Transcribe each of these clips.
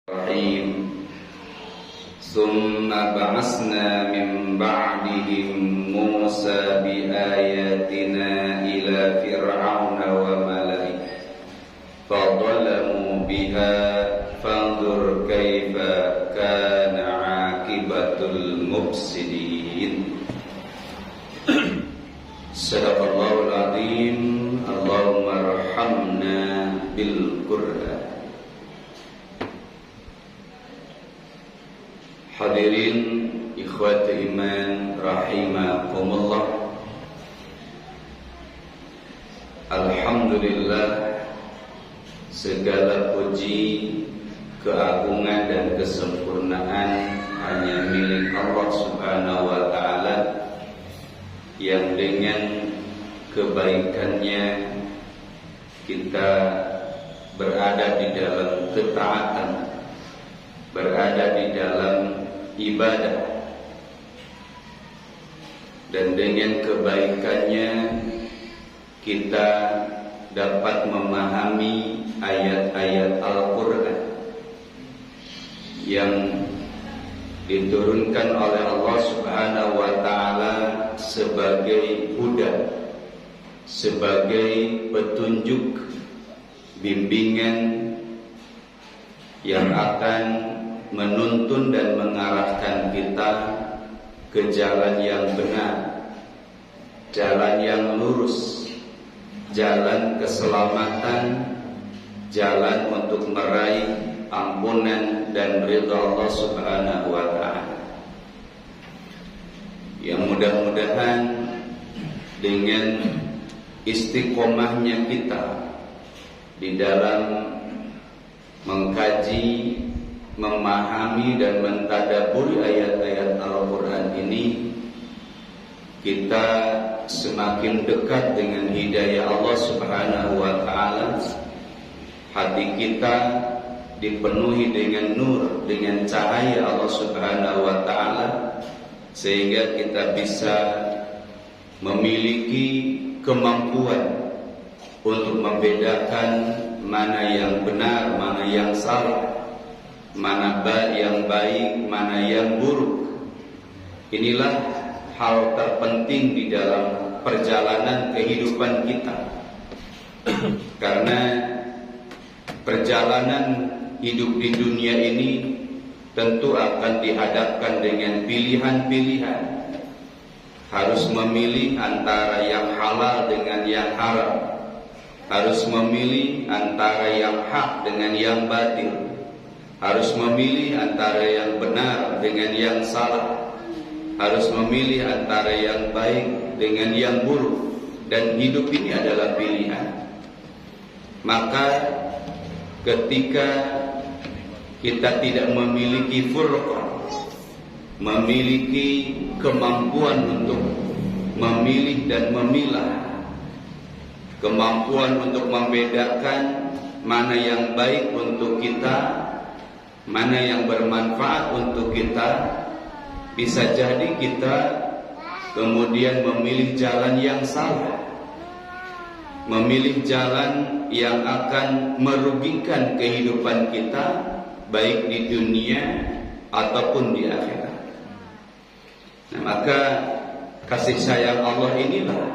Rahim. Summa ba'asna min ba'dihim Musa biayatina ila fir'auna wa mala'i fadalamu biha fanzur kaifa kana 'aqibatul mufsidin. Sadaqallahul azim. Allahumma arhamna bil Qur'an. Hadirin ikhwati iman rahimakumullah. Alhamdulillah, segala puji, keagungan dan kesempurnaan hanya milik Allah Subhanahu wa taala yang dengan kebaikannya kita berada di dalam ketaatan, berada di dalam ibadah, dan dengan kebaikannya kita dapat memahami ayat-ayat Al-Quran yang diturunkan oleh Allah Subhanahu wa ta'ala sebagai huda, sebagai petunjuk, bimbingan yang akan menuntun dan mengarahkan kita ke jalan yang benar, jalan yang lurus, jalan keselamatan, jalan untuk meraih ampunan dan ridha Allah Subhanahu wa ta'ala. Yang mudah-mudahan dengan istiqomahnya kita di dalam mengkaji, memahami dan mentadabburi ayat-ayat Al-Quran ini, kita semakin dekat dengan hidayah Allah Subhanahu wa ta'ala. Hati kita dipenuhi dengan nur, dengan cahaya Allah Subhanahu wa ta'ala, sehingga kita bisa memiliki kemampuan untuk membedakan mana yang benar, mana yang salah, mana yang baik, mana yang buruk. Inilah hal terpenting di dalam perjalanan kehidupan kita. Karena perjalanan hidup di dunia ini tentu akan dihadapkan dengan pilihan-pilihan. Harus memilih antara yang halal dengan yang haram, harus memilih antara yang hak dengan yang batil, harus memilih antara yang benar dengan yang salah, harus memilih antara yang baik dengan yang buruk. Dan hidup ini adalah pilihan. Maka ketika kita tidak memiliki furqah, memiliki kemampuan untuk memilih dan memilah, kemampuan untuk membedakan mana yang baik untuk kita, mana yang bermanfaat untuk kita, bisa jadi kita kemudian memilih jalan yang salah, memilih jalan yang akan merugikan kehidupan kita, baik di dunia ataupun di akhirat. Nah, maka kasih sayang Allah inilah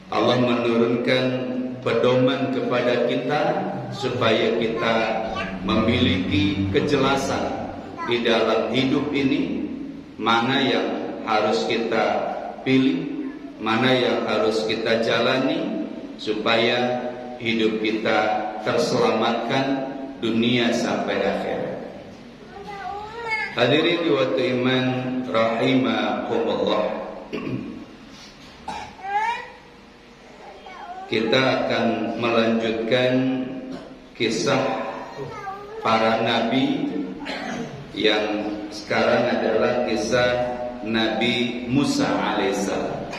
Allah menurunkan pedoman kepada kita supaya kita memiliki kejelasan di dalam hidup ini, mana yang harus kita pilih, mana yang harus kita jalani, supaya hidup kita terselamatkan dunia sampai akhirat. Hadirin wa iman rahimakumullah. Kita akan melanjutkan kisah para nabi yang sekarang adalah kisah Nabi Musa alaihissalam.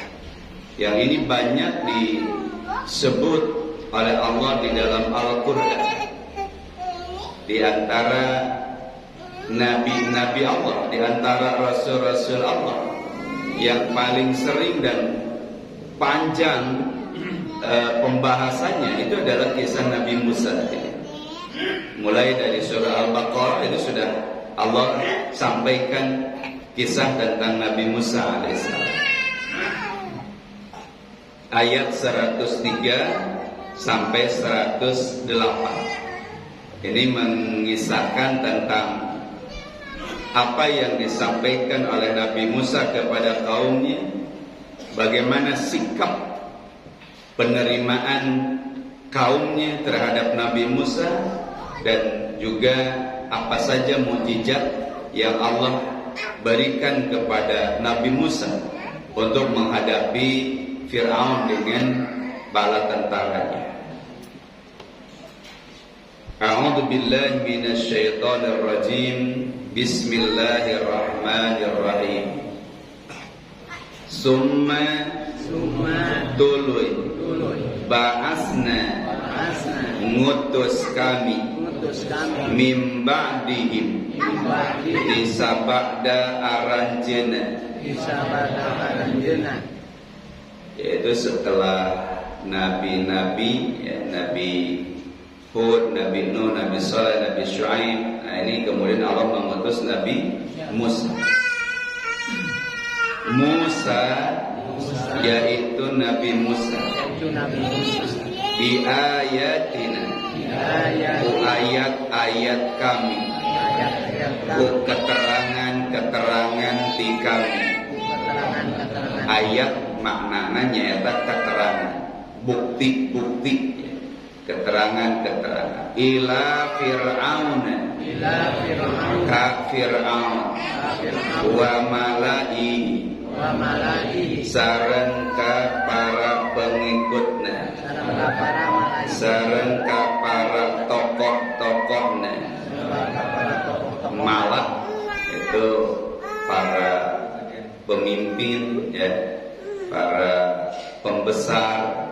Yang ini banyak disebut oleh Allah di dalam Al-Quran. Di antara nabi-nabi Allah, di antara rasul-rasul Allah, yang paling sering dan panjang pembahasannya itu adalah kisah Nabi Musa. Mulai dari surah Al-Baqarah itu sudah Allah sampaikan kisah tentang Nabi Musa alaihissalam. Ayat 103 sampai 108. Ini mengisahkan tentang apa yang disampaikan oleh Nabi Musa kepada kaumnya, bagaimana sikap penerimaan kaumnya terhadap Nabi Musa, dan juga apa saja mukjizat yang Allah berikan kepada Nabi Musa untuk menghadapi Fir'aun dengan bala tentaranya. A'udzu billahi minasy syaithanir rajim. Bismillahirrahmanirrahim. Summa tuluy ba'asna ngutus kami mim ba'dihim disabada aranjeuna, yaitu setelah nabi-nabi ya, Nabi Hud, Nabi Nuh, Nabi Saleh, Nabi Syuaib. Nah, ini kemudian Allah mengutus Nabi Musa. Yaitu Nabi Musa. Bi ayatina, ayat-ayat kami, keterangan di kami. Ayat maknanya nyata keterangan, bukti-bukti, keterangan-keterangan. Ila Fir'auna, ka Fir'aun, wa malai, sareng ka para pengikutna, sareng ka para tokoh-tokohna. Malak itu para pemimpin ya, para pembesar.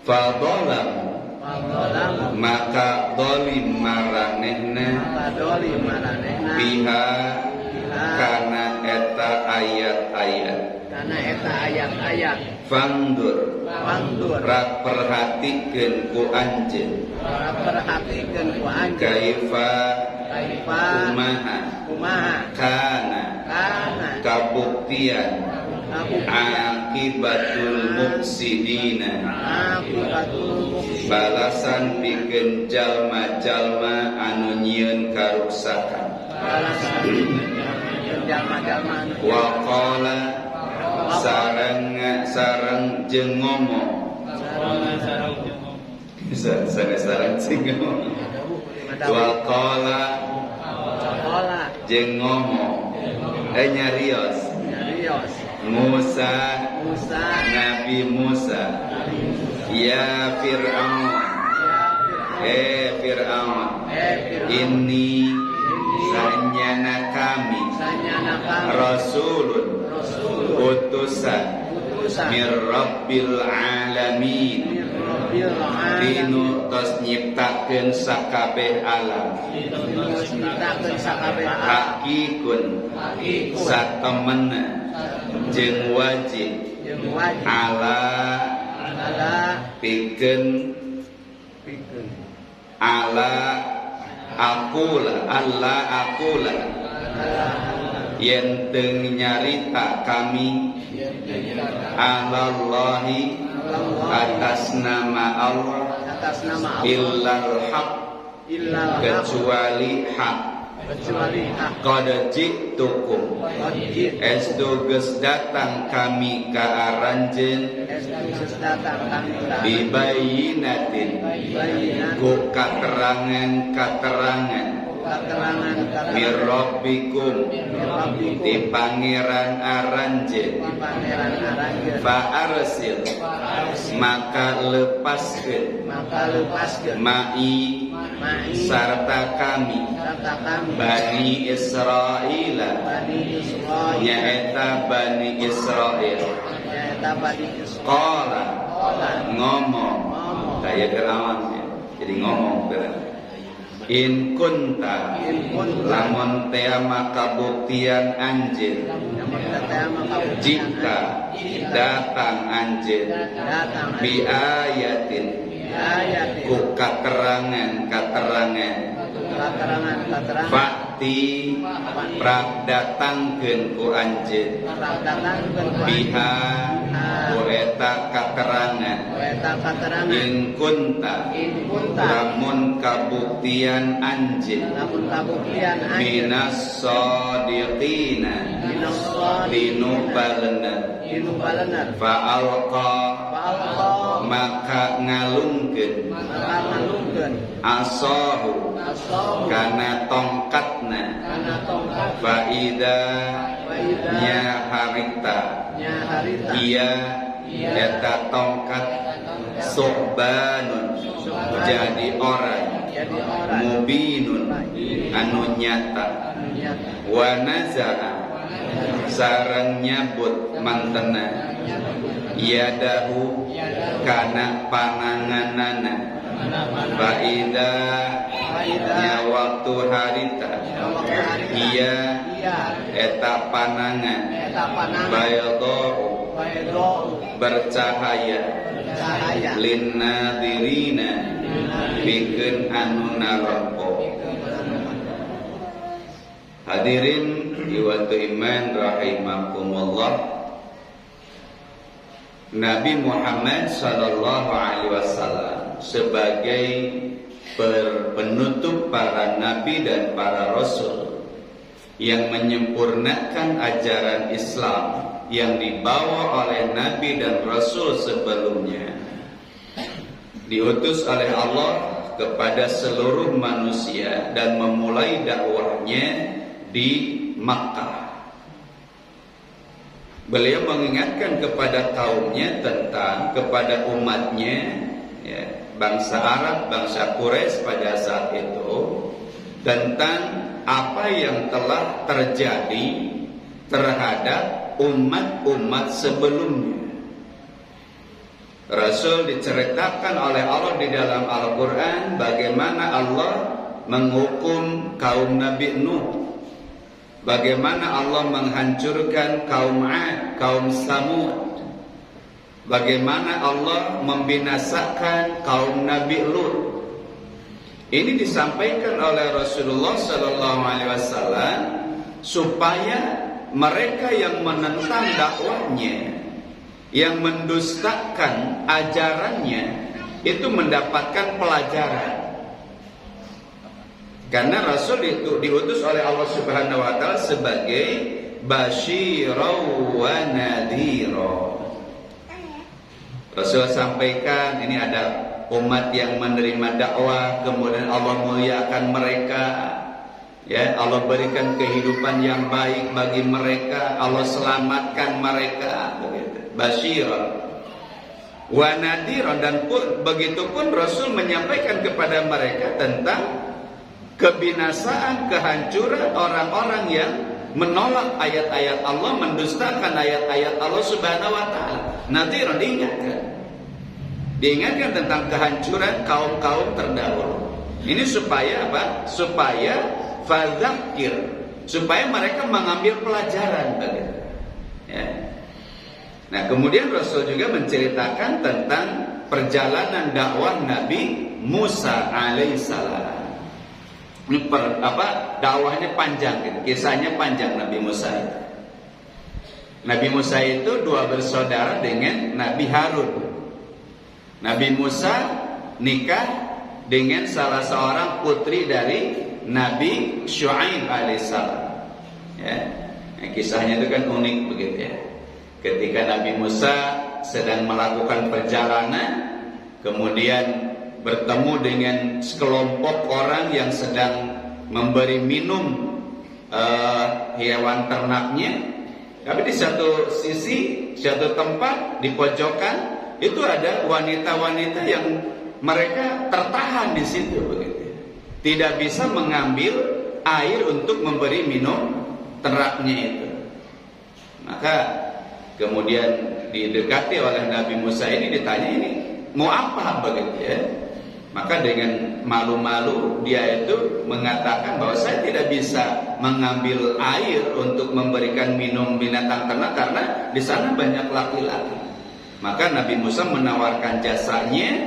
Fadhalam, maka dolim maranehna biha kana eta ayat-ayat. Fangdur, rak perhatikeun ku anjeun, kaifa kumaha kana kabuktian akibatul mufsidina, balasan pikeun jalma-jalma anu nyieun karuksakan. Wa qala, sareng jeung ngomong, sareng jeung ngomong. Wa qala jeung ngomong, nyarios Musa, Nabi Musa, ya Fir'aun, Fir'aun, ini sanyana kami, Rasulun, utusan, mir Rabbil alamin, dinutos nyiptakeun sakabeh alam, hakikun satemena jeung wajib, ala pikeun akula yen teu nyarita kami alallahi atas nama Allah, illal haq, kecuali hak. Qad ji'tukum, estu geus datang kami ka aranjeun, bibayinatin, ku katerangan mir rabbikum, di pangeran aranjeun, fa arsil, maka lepaskeun, ma'i sarta kami, Bani Israil, nyaeta Bani Israil. Qala, ngomong, kayak Fir'aun ya. Jadi ngomong berarti. In kunta, lamun tea maka buktian anjeun, jika datang anjeun, bi ayatin, ku katerangan fakti prakdatangkeun ku anjeun biha ku eta katerangan in kunta lamun kabuktian anjeun minas sadiqina dinu baleuna fa'alqa maka ngalungkeun asahu kana tongkatna faida nya harita iya eta tongkat sohbanun jadi orang mubinun anu nyata wa nazara sareng nyabut mantena yadahu kana pananganana faida nya waktu harita iya eta panangan bayadhu bercahaya linnadirina pikeun anu narempo. Hadirin diwatu iman rahimakumullah, Nabi Muhammad sallallahu alaihi wasallam sebagai penutup para nabi dan para rasul yang menyempurnakan ajaran Islam yang dibawa oleh nabi dan rasul sebelumnya, diutus oleh Allah kepada seluruh manusia dan memulai dakwahnya di Makkah. Beliau mengingatkan kepada kaumnya kepada umatnya, ya, bangsa Arab, bangsa Quraisy pada saat itu, tentang apa yang telah terjadi terhadap umat-umat sebelumnya. Rasul diceritakan oleh Allah di dalam Al-Quran bagaimana Allah menghukum kaum Nabi Nuh, bagaimana Allah menghancurkan kaum Ad, kaum Samud, bagaimana Allah membinasakan kaum Nabi Lut. Ini disampaikan oleh Rasulullah SAW supaya mereka yang menentang dakwahnya, yang mendustakan ajarannya, itu mendapatkan pelajaran. Karena Rasul itu diutus oleh Allah Subhanahu wa taala sebagai basyirau wa nadhira. Rasul sampaikan ini ada umat yang menerima dakwah, kemudian Allah muliakan mereka, ya, Allah berikan kehidupan yang baik bagi mereka, Allah selamatkan mereka, begitu. Basyirah wa nadhira, dan begitupun Rasul menyampaikan kepada mereka tentang kebinasaan, kehancuran orang-orang yang menolak ayat-ayat Allah, mendustakan ayat-ayat Allah Subhanahu wa taala. Nadhira, diingatkan tentang kehancuran kaum-kaum terdahulu. Ini supaya apa? Supaya fadzakir, supaya mereka mengambil pelajaran, begitu. Ya. Nah, kemudian Rasul juga menceritakan tentang perjalanan dakwah Nabi Musa alaihissalam. Ini dakwahnya panjang, gitu. Kisahnya panjang Nabi Musa itu. Nabi Musa itu dua bersaudara dengan Nabi Harun. Nabi Musa nikah dengan salah seorang putri dari Nabi Syuaib alaihissalam. Ya. Nah, kisahnya itu kan unik begitu ya. Ketika Nabi Musa sedang melakukan perjalanan, kemudian bertemu dengan sekelompok orang yang sedang memberi minum hewan ternaknya. Tapi di satu sisi, satu tempat di pojokan itu ada wanita-wanita yang mereka tertahan di situ, begitu. Tidak bisa mengambil air untuk memberi minum ternaknya itu. Maka kemudian didekati oleh Nabi Musa ini, ditanya ini mau apa, begitu ya. Maka dengan malu-malu dia itu mengatakan bahwa saya tidak bisa mengambil air untuk memberikan minum binatang ternak karena di sana banyak laki-laki. Maka Nabi Musa menawarkan jasanya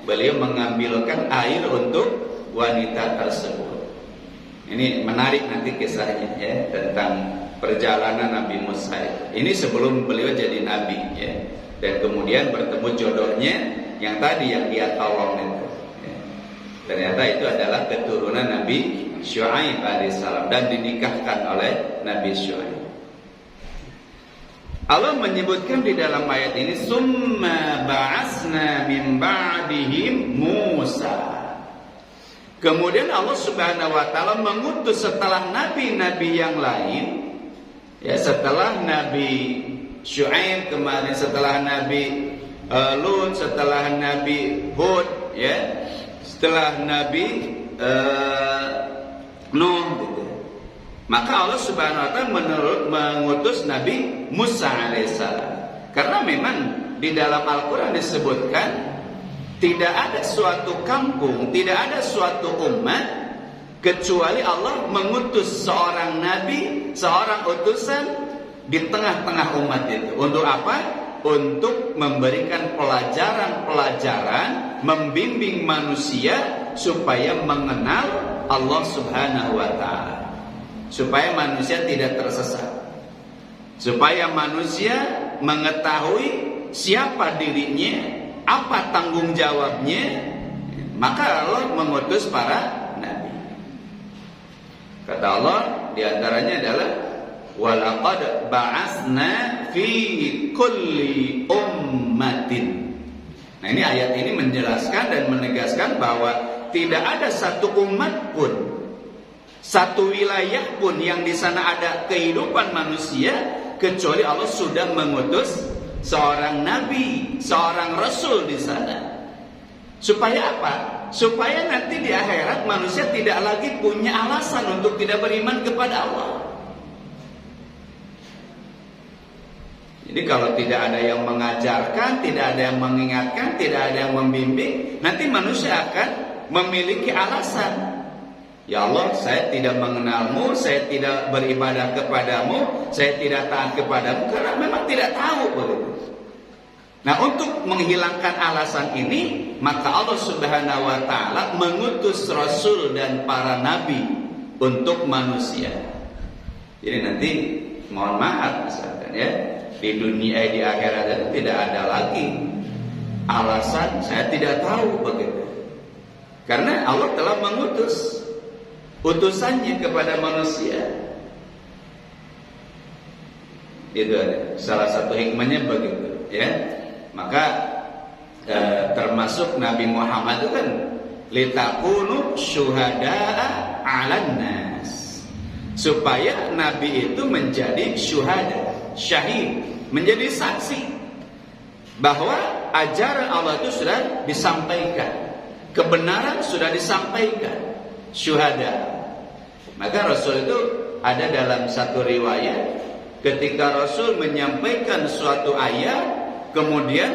beliau mengambilkan air untuk wanita tersebut. Ini menarik nanti kisahnya ya, tentang perjalanan Nabi Musa. Ini sebelum beliau jadi nabi ya. Dan kemudian bertemu jodohnya yang tadi yang dia tolong itu. Ya. Ternyata itu adalah keturunan Nabi Syuaib alaihissalam dan dinikahkan oleh Nabi Syuaib. Allah menyebutkan di dalam ayat ini, summa ba'asna min ba'dihim Musa. Kemudian Allah Subhanahu wa taala mengutus setelah nabi-nabi yang lain, ya, setelah Nabi Syuaib kemarin, setelah Nabi Lut, setelah Nabi Hud, ya, setelah Nabi Nuh gitu. Maka Allah Subhanahu wa taala mengutus Nabi Musa alaihissalam. Karena memang di dalam Al-Qur'an disebutkan tidak ada suatu kampung, tidak ada suatu umat kecuali Allah mengutus seorang nabi, seorang utusan di tengah-tengah umat itu. Untuk apa? Untuk memberikan pelajaran-pelajaran, membimbing manusia supaya mengenal Allah Subhanahu wa taala. Supaya manusia tidak tersesat, supaya manusia mengetahui siapa dirinya, apa tanggung jawabnya. Maka Allah mengutus para nabi. Kata Allah diantaranya adalah walaqad ba'asna fi kulli ummatin. Nah, ini ayat ini menjelaskan dan menegaskan bahwa tidak ada satu umat pun, satu wilayah pun yang di sana ada kehidupan manusia kecuali Allah sudah mengutus seorang nabi, seorang rasul di sana. Supaya apa? Supaya nanti di akhirat manusia tidak lagi punya alasan untuk tidak beriman kepada Allah. Jadi kalau tidak ada yang mengajarkan, tidak ada yang mengingatkan, tidak ada yang membimbing, nanti manusia akan memiliki alasan. Ya Allah, saya tidak mengenalmu, saya tidak beribadah kepadamu, saya tidak taat kepadamu, karena memang tidak tahu begitu. Nah, untuk menghilangkan alasan ini, maka Allah Subhanahu wa taala mengutus rasul dan para nabi untuk manusia. Jadi nanti mohon maaf misalkan ya, di dunia di akhirat itu tidak ada lagi alasan saya tidak tahu begitu. Karena Allah telah mengutus utusannya kepada manusia. Itu salah satu hikmahnya begitu ya. Maka termasuk Nabi Muhammad itu kan litakunu syuhada'a 'alan nas, supaya nabi itu menjadi syuhada, syahid, menjadi saksi bahwa ajaran Allah itu sudah disampaikan, kebenaran sudah disampaikan. Syuhada. Maka Rasul itu ada dalam satu riwayat, ketika Rasul menyampaikan suatu ayat, kemudian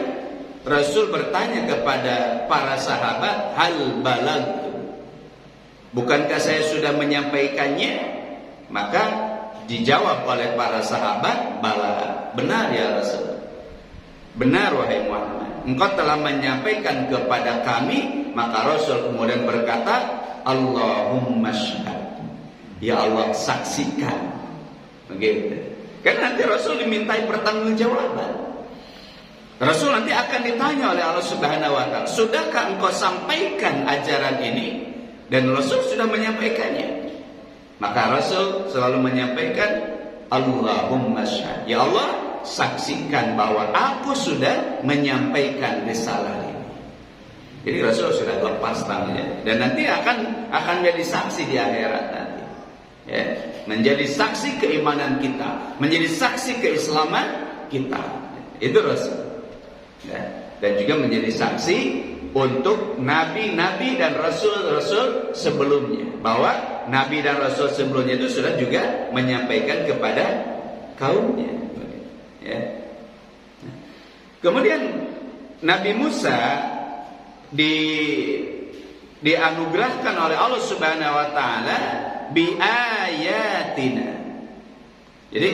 Rasul bertanya kepada para sahabat, hal balagtu, bukankah saya sudah menyampaikannya? Maka dijawab oleh para sahabat, bala, benar ya Rasul, benar wahai Muhammad, engkau telah menyampaikan kepada kami. Maka Rasul kemudian berkata, Allahumma syahad, ya Allah saksikan. Begitu. Karena nanti Rasul dimintai pertanggungjawaban. Rasul nanti akan ditanya oleh Allah Subhanahu wa taala, sudahkah engkau sampaikan ajaran ini? Dan Rasul sudah menyampaikannya. Maka Rasul selalu menyampaikan, Allahumma syahad, ya Allah saksikan bahwa aku sudah menyampaikan risalah ini. Jadi Rasul sudah lepas tangannya dan nanti akan menjadi saksi di akhirat nanti. Ya, menjadi saksi keimanan kita, menjadi saksi keislaman kita. Itu Rasul. Ya, dan juga menjadi saksi untuk nabi-nabi dan rasul-rasul sebelumnya, bahwa nabi dan rasul sebelumnya itu sudah juga menyampaikan kepada kaumnya. Ya. Kemudian Nabi Musa dianugerahkan oleh Allah Subhanahu wa taala bi ayatina. Jadi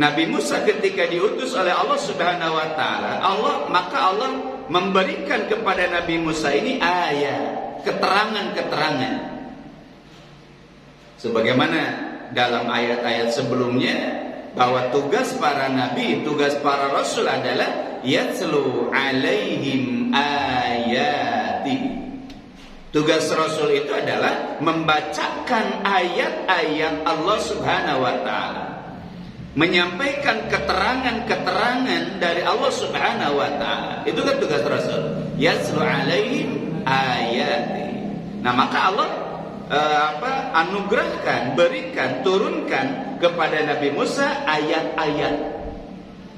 Nabi Musa ketika diutus oleh Allah Subhanahu wa taala, maka Allah memberikan kepada Nabi Musa ini ayat, keterangan-keterangan. Sebagaimana dalam ayat-ayat sebelumnya, bahwa tugas para nabi, tugas para rasul adalah yatslu alaihim ayati. Tugas rasul itu adalah membacakan ayat-ayat Allah Subhanahu wa taala, menyampaikan keterangan-keterangan dari Allah Subhanahu wa taala. Itu kan tugas rasul. Yatslu alaihim ayati. Nah, maka Allah anugerahkan, berikan, turunkan kepada Nabi Musa ayat-ayat,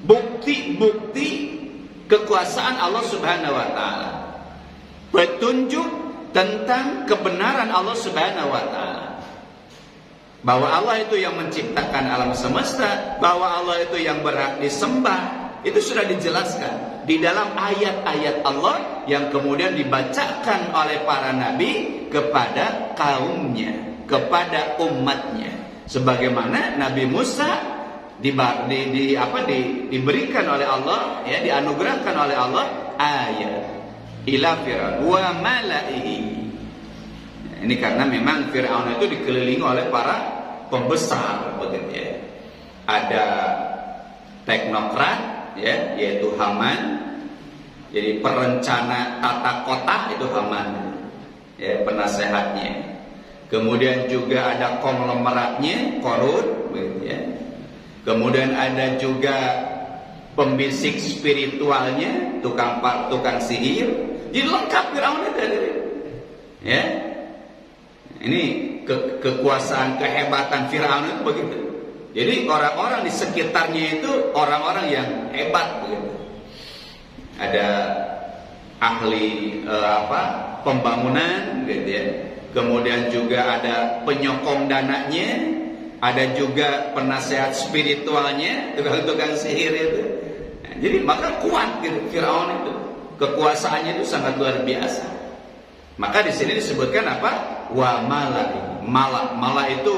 bukti-bukti kekuasaan Allah Subhanahu wa taala, petunjuk tentang kebenaran Allah Subhanahu wa taala, bahwa Allah itu yang menciptakan alam semesta, bahwa Allah itu yang berhak disembah. Itu sudah dijelaskan di dalam ayat-ayat Allah yang kemudian dibacakan oleh para nabi kepada kaumnya, kepada umatnya. Sebagaimana Nabi Musa diberikan oleh Allah, ya, dianugerahkan oleh Allah ayat ila Fir'aun wa mala'ihi. Ini karena memang Fir'aun itu dikelilingi oleh para pembesar, begitu ya. Ada teknokrat, ya, yaitu Haman. Jadi perencana tata kota itu Haman, ya, penasehatnya. Kemudian juga ada konglomeratnya Qarun, begitu ya. Kemudian ada juga pembisik spiritualnya, tukang sihir. Jadi lengkap Firaun itu, ya. Ini kekuasaan, kehebatan Firaun itu begitu. Jadi orang-orang di sekitarnya itu orang-orang yang hebat, begitu. Ada ahli pembangunan, gitu ya. Kemudian juga ada penyokong dananya, ada juga penasehat spiritualnya, tukang sihir itu. Nah, jadi maka kuat gitu Firaun itu. Kekuasaannya itu sangat luar biasa. Maka di sini disebutkan apa? Wa mala'i. Mala itu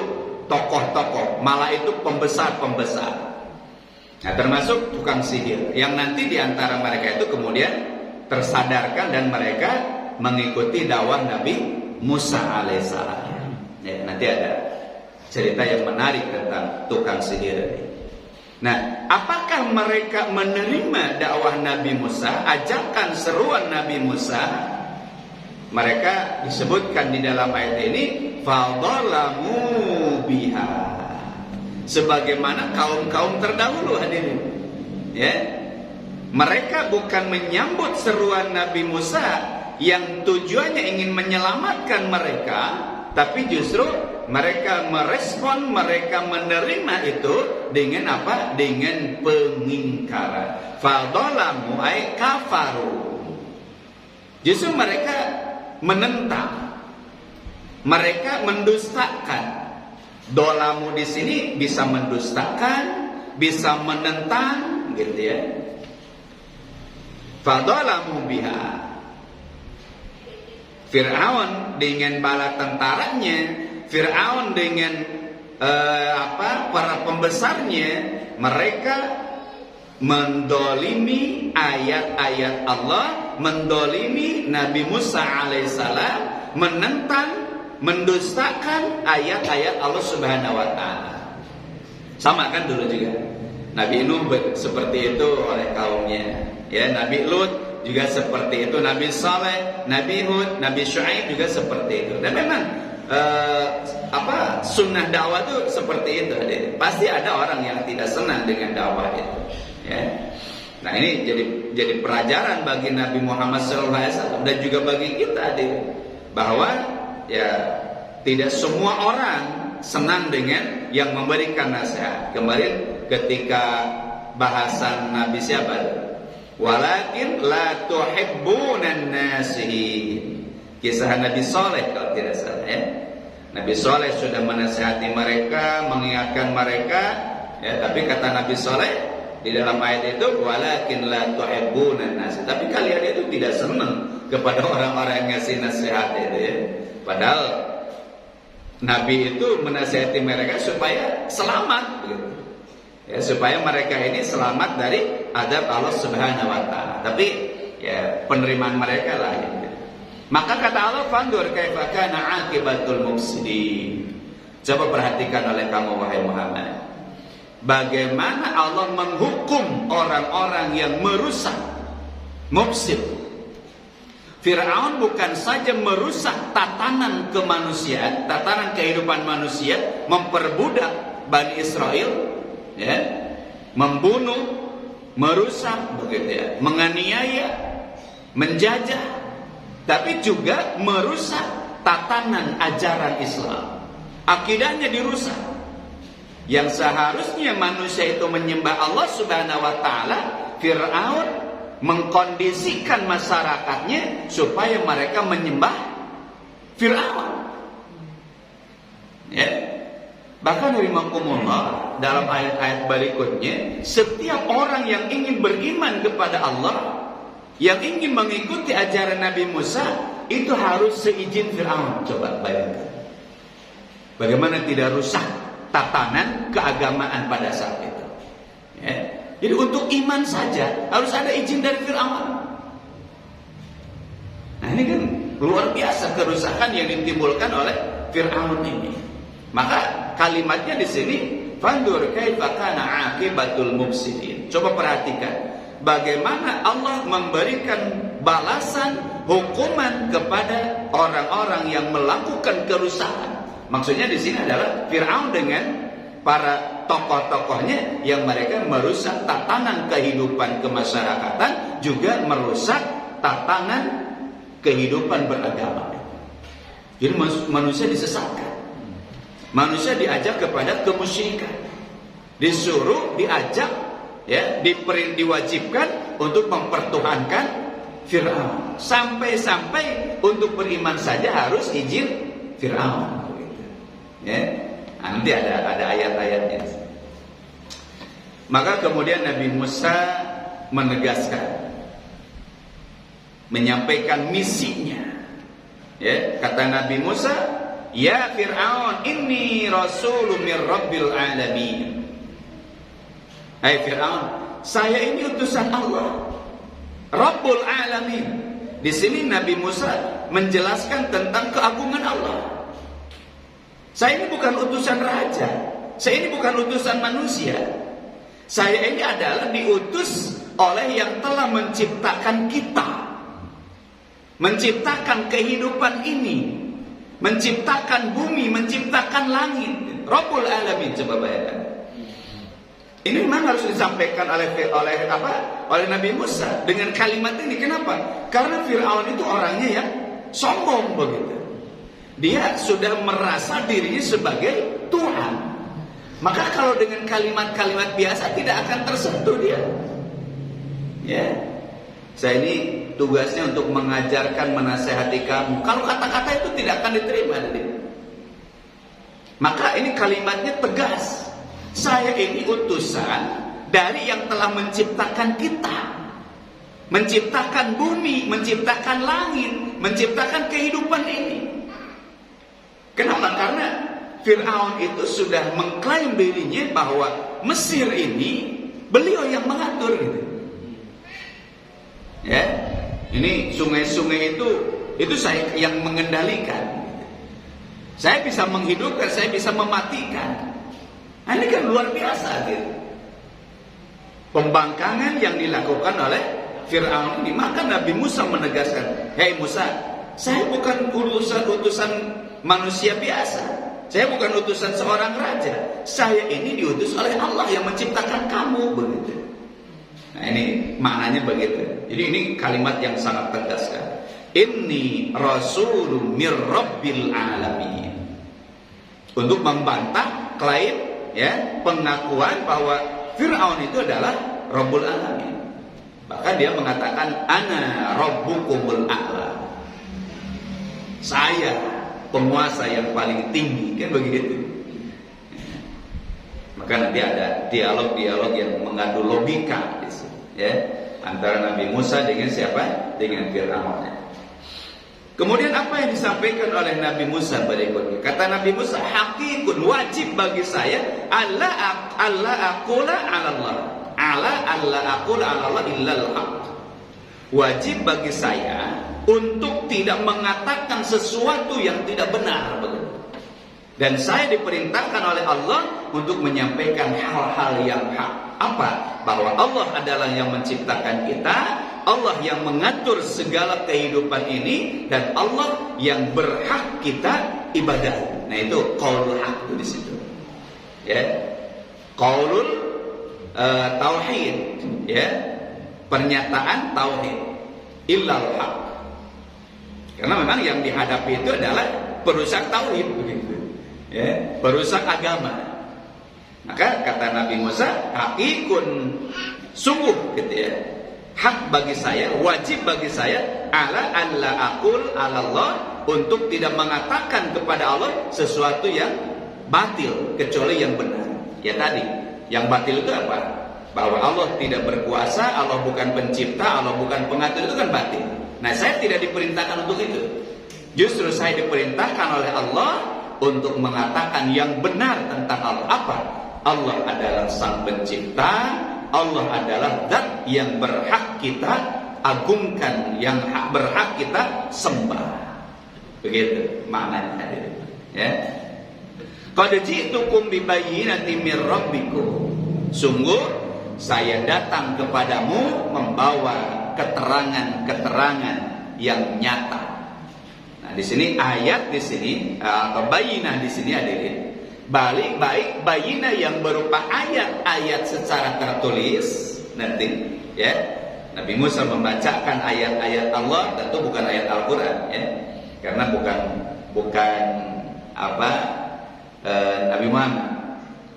tokoh-tokoh, mala itu pembesar-pembesar. Nah, termasuk tukang sihir yang nanti diantara mereka itu kemudian tersadarkan dan mereka mengikuti dakwah Nabi Musa alaihissalam. Ya, nanti ada cerita yang menarik tentang tukang sihir ini. Nah, apakah mereka menerima dakwah Nabi Musa, ajakan seruan Nabi Musa? Mereka disebutkan di dalam ayat ini fadzalamu biha, sebagaimana kaum-kaum terdahulu, hadirin. Ya. Mereka bukan menyambut seruan Nabi Musa yang tujuannya ingin menyelamatkan mereka, tapi justru mereka merespon, mereka menerima itu dengan apa? Dengan pengingkaran. Fadzalamu ay kafaru. Justru mereka menentang, mereka mendustakan. Dolamu di sini bisa mendustakan, bisa menentang, gitu ya. Fadzalamu biha. Fir'aun dengan bala tentaranya, Fir'aun dengan para pembesarnya, mereka mendolimi ayat-ayat Allah, mendolimi Nabi Musa alaihissalam, menentang, mendustakan ayat-ayat Allah Subhanahu wa taala. Sama kan dulu juga Nabi Nuh seperti itu oleh kaumnya, ya. Nabi Lut juga seperti itu, Nabi Saleh, Nabi Hud, Nabi Syuaib juga seperti itu. Dan memang sunnah dakwah itu seperti itu. Pasti ada orang yang tidak senang dengan dakwah itu, ya. Nah, ini jadi pelajaran bagi Nabi Muhammad SAW dan juga bagi kita, bahwa ya tidak semua orang senang dengan yang memberikan nasihat. Kemarin ketika bahasan Nabi siapa? Walakin la tuhibbunan nasihin. Kisah Nabi Saleh kalau tidak salah, ya. Nabi Saleh sudah menasihati mereka, mengingatkan mereka, ya, tapi kata Nabi Saleh di dalam ayat itu walakin la tuhibbunan nasihin. Tapi kalian itu tidak senang kepada orang-orang yang ngasih nasihat itu, ya. Padahal Nabi itu menasihati mereka supaya selamat, gitu. Ya, supaya mereka ini selamat dari adab Allah Subhanahu wa taala. Tapi ya penerimaan mereka lah. Ya. Maka kata Allah, fandur kaifa kana aqibatul mufsidin. Coba perhatikan oleh kamu wahai Muhammad, bagaimana Allah menghukum orang-orang yang merusak, mufsid. Fir'aun bukan saja merusak tatanan kemanusiaan, tatanan kehidupan manusia, memperbudak Bani Israel, ya, membunuh, merusak, begitu ya, menganiaya, menjajah, tapi juga merusak tatanan ajaran Islam. Akidahnya dirusak. Yang seharusnya manusia itu menyembah Allah Subhanahu wa taala, Fir'aun mengkondisikan masyarakatnya supaya mereka menyembah Fir'aun. Ya. Bahkan rahimakumullah, dalam ayat-ayat berikutnya, setiap orang yang ingin beriman kepada Allah, yang ingin mengikuti ajaran Nabi Musa, itu harus seizin Fir'aun. Coba bayangkan bagaimana tidak rusak tatanan keagamaan pada saat itu. Ya. Jadi untuk iman saja harus ada izin dari Fir'aun. Nah ini kan luar biasa kerusakan yang ditimbulkan oleh Fir'aun ini. Maka kalimatnya di sini, fandur kaifa kana aqibatul mufsidin. Coba perhatikan bagaimana Allah memberikan balasan hukuman kepada orang-orang yang melakukan kerusakan. Maksudnya di sini adalah Fir'aun dengan para tokoh-tokohnya yang mereka merusak tatanan kehidupan kemasyarakatan, juga merusak tatanan kehidupan beragama. Jadi manusia disesatkan, manusia diajak kepada kemusyrikan, disuruh, diajak, ya, diwajibkan untuk mempertuhankan Fir'aun. Sampai-sampai untuk beriman saja harus izin Fir'aun. Ya. Nanti ada ayat-ayatnya. Maka kemudian Nabi Musa menegaskan, menyampaikan misinya. Ya, kata Nabi Musa, ya Fir'aun, inni rasulun mir rabbil alamin. Hai Fir'aun, saya ini utusan Allah, Rabbul alamin. Di sini Nabi Musa menjelaskan tentang keagungan Allah. Saya ini bukan utusan raja, saya ini bukan utusan manusia. Saya ini adalah diutus oleh yang telah menciptakan kita, menciptakan kehidupan ini, menciptakan bumi, menciptakan langit. Rabbul alamin. Coba bayangkan. Ini memang harus disampaikan oleh Nabi Musa dengan kalimat ini. Kenapa? Karena Fir'aun itu orangnya yang sombong begitu. Dia sudah merasa dirinya sebagai Tuhan. Maka kalau dengan kalimat-kalimat biasa tidak akan tersentuh dia. Ya, saya ini tugasnya untuk mengajarkan, menasehati kamu. Kalau kata-kata itu tidak akan diterima dari dia. Maka ini kalimatnya tegas. Saya ini utusan dari yang telah menciptakan kita, menciptakan bumi, menciptakan langit, menciptakan kehidupan ini. Kenapa? Karena Fir'aun itu sudah mengklaim dirinya bahwa Mesir ini beliau yang mengatur gitu. Ya, ini sungai-sungai itu saya yang mengendalikan. Saya bisa menghidupkan, saya bisa mematikan. Nah, ini kan luar biasa gitu. Pembangkangan yang dilakukan oleh Fir'aun ini. Maka Nabi Musa menegaskan, hei Musa, saya bukan utusan manusia biasa. Saya bukan utusan seorang raja. Saya ini diutus oleh Allah yang menciptakan kamu, begitu. Nah, ini maknanya begitu. Jadi ini kalimat yang sangat tegas kan. Inni rasulun mir rabbil alamin. Untuk membantah klaim, ya, pengakuan bahwa Fir'aun itu adalah Rabbul Alamin. Bahkan dia mengatakan ana rabbukumul a'la. Saya penguasa yang paling tinggi, kan begitu. Maka nanti ada dialog-dialog yang mengandung logika, ya, antara Nabi Musa dengan siapa? Dengan Fir'aun. Kemudian apa yang disampaikan oleh Nabi Musa berikutnya? Kata Nabi Musa, hakikun, wajib bagi saya alla aqula 'ala Allah. Alla aqula 'ala Allah illal haq. wajib bagi saya untuk tidak mengatakan sesuatu yang tidak benar. Dan saya diperintahkan oleh Allah untuk menyampaikan hal-hal yang hak. Apa? Bahwa Allah adalah yang menciptakan kita, Allah yang mengatur segala kehidupan ini, dan Allah yang berhak kita ibadah. Nah itu qaulul haq itu di situ. Ya. Qaulul tauhid, ya. Pernyataan tauhid. Illal haq. Karena memang yang dihadapi itu adalah perusak tauhid begitu. Ya, perusak agama. Maka kata Nabi Musa, hakikun, sungguh gitu ya. Hak bagi saya, wajib bagi saya ala alla aqul ala Allah, untuk tidak mengatakan kepada Allah sesuatu yang batil kecuali yang benar. Ya tadi, yang batil itu apa? Bahwa Allah tidak berkuasa, Allah bukan pencipta, Allah bukan pengatur, itu kan batil. Nah, saya tidak diperintahkan untuk itu. Justru saya diperintahkan oleh Allah untuk mengatakan yang benar tentang Allah. Apa? Allah adalah sang pencipta, Allah adalah zat yang berhak kita agungkan, yang berhak kita sembah. Begitu maknanya. Ya. Qad ji'tukum bibayyinatin mir rabbikum. Sungguh saya datang kepadamu membawa keterangan-keterangan yang nyata. Nah, di sini ayat di sini atau bayinah di sini hadirin. Baik bayinah yang berupa ayat-ayat secara tertulis nanti, ya. Nabi Musa membacakan ayat-ayat Allah, tentu bukan ayat Al-Qur'an, ya. Karena bukan Nabi Muhammad.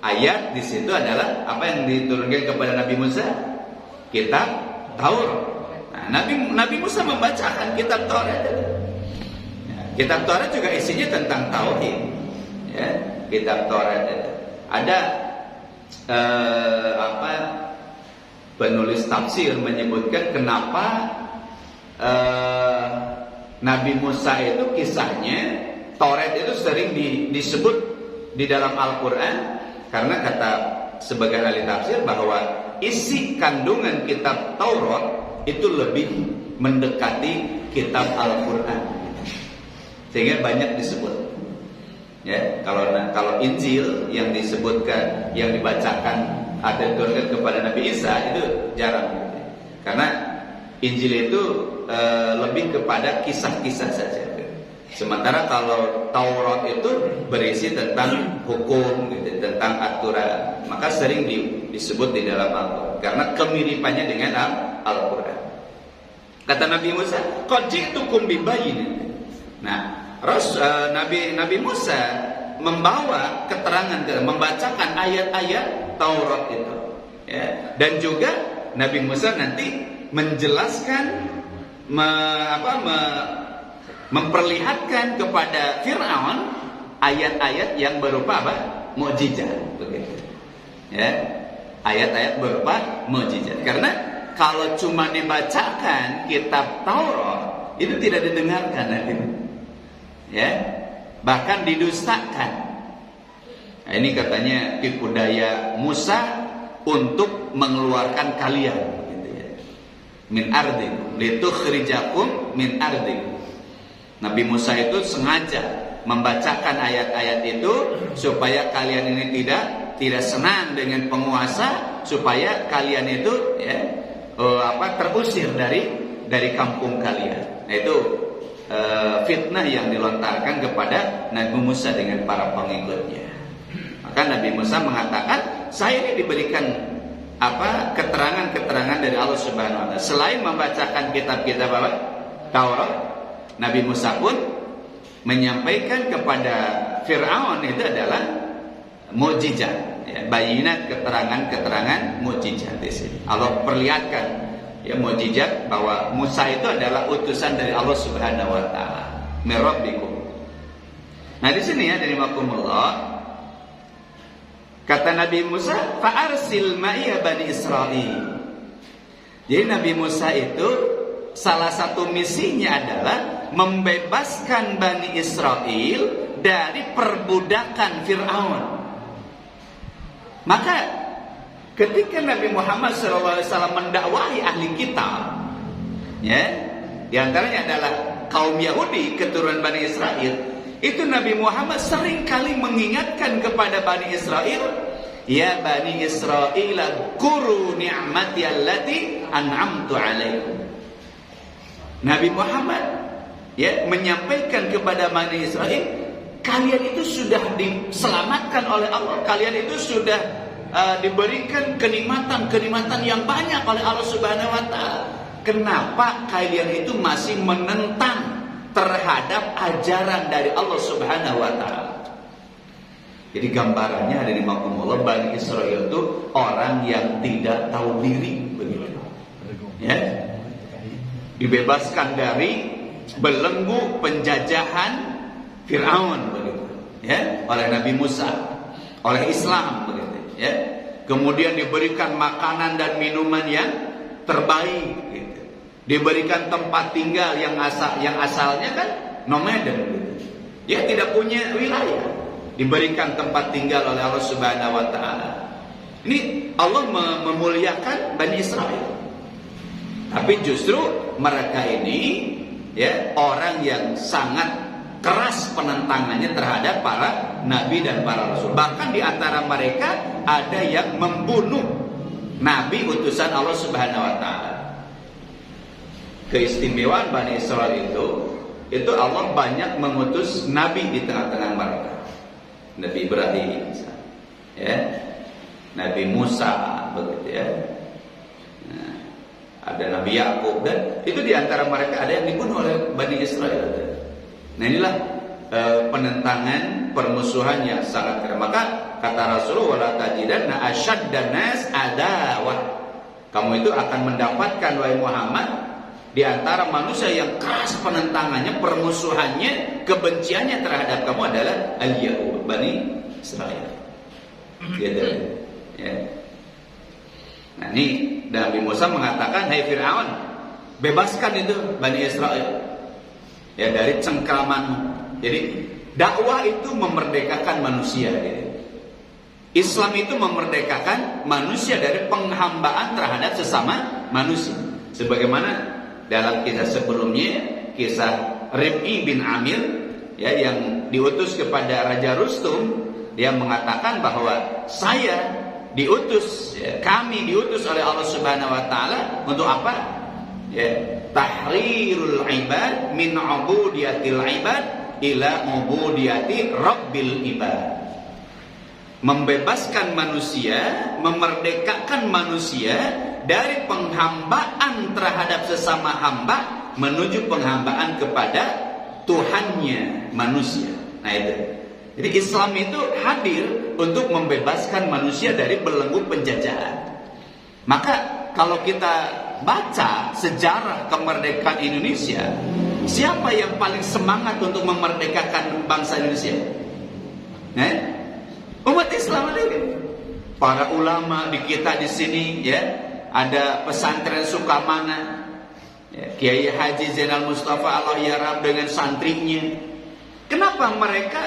Ayat di situ adalah apa yang diturunkan kepada Nabi Musa? Kitab Taurat. Nah, Nabi Musa membacakan kitab Taurat. Kitab Taurat juga isinya tentang tauhid. Ya, kitab Taurat ada penulis tafsir menyebutkan kenapa Nabi Musa itu kisahnya Taurat itu sering disebut di dalam Al-Qur'an, karena kata sebagian ahli tafsir bahwa isi kandungan kitab Taurat itu lebih mendekati kitab Al-Qur'an. Sehingga banyak disebut. Ya, kalau Injil yang disebutkan, yang dibacakan ada diturunkan kepada Nabi Isa itu jarang. Karena Injil itu lebih kepada kisah-kisah saja. Sementara kalau Taurat itu berisi tentang hukum, gitu, tentang aturan, maka sering disebut di dalam Al-Qur'an karena kemiripannya dengan Al-Qur'an. Kata Nabi Musa, qad ji'tukum bibayyinatin. Nah, Nabi Musa membawa keterangan, membacakan ayat-ayat Taurat itu, ya. Dan juga Nabi Musa nanti menjelaskan, memperlihatkan kepada Fir'aun ayat-ayat yang berupa mukjizat, begitu. Ya, ayat-ayat berupa mukjizat. Karena kalau cuma dibacakan kitab Taurat itu tidak didengarkan nanti. Ya, bahkan didustakan. Nah, ini katanya tipu daya Musa untuk mengeluarkan kalian, gitu ya. Min ardikum litukhrijakum min ardikum. Nabi Musa itu sengaja membacakan ayat-ayat itu supaya kalian ini tidak senang dengan penguasa, supaya kalian itu terusir dari kampung kalian. Nah, itu fitnah yang dilontarkan kepada Nabi Musa dengan para pengikutnya. Maka Nabi Musa mengatakan, saya ini diberikan keterangan-keterangan dari Allah Subhanahu wa taala. Selain membacakan kitab-kitab Taurat, Nabi Musa pun menyampaikan kepada Fir'aun itu adalah mukjizat, ya, bayinat, keterangan-keterangan mukjizat di sini. Allah perlihatkan, ya, mukjizat bahwa Musa itu adalah utusan dari Allah Subhanahu wa taala, min rabbikum. Nah, di sini ya, dari makumullah, kata Nabi Musa, fa arsil ma'iya bani Israil. Jadi Nabi Musa itu salah satu misinya adalah membebaskan Bani Israel dari perbudakan Fir'aun. Maka ketika Nabi Muhammad SAW mendakwahi ahli kitab, Ya, di antaranya adalah kaum Yahudi keturunan Bani Israel. Itu Nabi Muhammad sering kali mengingatkan kepada Bani Israel, ya Bani Israel, kuru ni'mati allati an'amtu alaikum. Nabi Muhammad ya menyampaikan kepada Bani Israel, kalian itu sudah diselamatkan oleh Allah, kalian itu sudah diberikan kenikmatan yang banyak oleh Allah Subhanahu wa taala. Kenapa kalian itu masih menentang terhadap ajaran dari Allah Subhanahu wa taala? Jadi gambarannya ada di makumullah, Bani Israel itu orang yang tidak tahu diri, begitu. Ya. Dibebaskan dari belenggu penjajahan Fir'aun, begitu. Ya, oleh Nabi Musa, oleh Islam, begitu. Ya. Kemudian diberikan makanan dan minuman yang terbaik, gitu. Diberikan tempat tinggal yang asalnya kan nomaden, gitu. Ya, tidak punya wilayah. Diberikan tempat tinggal oleh Allah Subhanahu wa taala. Ini Allah memuliakan Bani Israel. Tapi justru mereka ini ya orang yang sangat keras penentangannya terhadap para nabi dan para rasul. Bahkan di antara mereka ada yang membunuh nabi utusan Allah Subhanahu wa taala. Keistimewaan Bani Israel itu Allah banyak mengutus nabi di tengah-tengah mereka. Nabi Ibrahim, ya, Nabi Musa, begitu ya. Nah, ada Nabi Yakub, dan itu di antara mereka ada yang dibunuh oleh Bani Israel. Nah inilah penentangan, permusuhan yang sangat keras. Maka kata Rasulullah, wala tajidanna asyaddan nas adawah. Kamu itu akan mendapatkan wahai Muhammad di antara manusia yang keras penentangannya, permusuhannya, kebenciannya terhadap kamu adalah al-Yahud, Bani Israel. Gitu. Ya. Nah ini Nabi Musa mengatakan, hai Fir'aun, bebaskan itu Bani Israel ya dari cengkramanmu. Jadi dakwah itu memerdekakan manusia, gitu. Islam itu memerdekakan manusia dari penghambaan terhadap sesama manusia. Sebagaimana dalam kisah sebelumnya, kisah Rib'i bin Amir ya, yang diutus kepada Raja Rustum, dia mengatakan bahwa saya diutus, ya, kami diutus oleh Allah Subhanahu wa taala untuk apa? Ya, tahrirul ibad min ubudiyatil ibad ila ubudiyati rabbil ibad. Membebaskan manusia, memerdekakan manusia dari penghambaan terhadap sesama hamba menuju penghambaan kepada Tuhannya manusia. Nah itu. Jadi Islam itu hadir untuk membebaskan manusia dari belenggu penjajahan. Maka kalau kita baca sejarah kemerdekaan Indonesia, siapa yang paling semangat untuk memerdekakan bangsa Indonesia? Umat Islam ada. Para ulama di kita di sini, ya, ada pesantren Sukamana, ya, Kiai Haji Zainal Mustafa Al-Yaram dengan santrinya. Kenapa mereka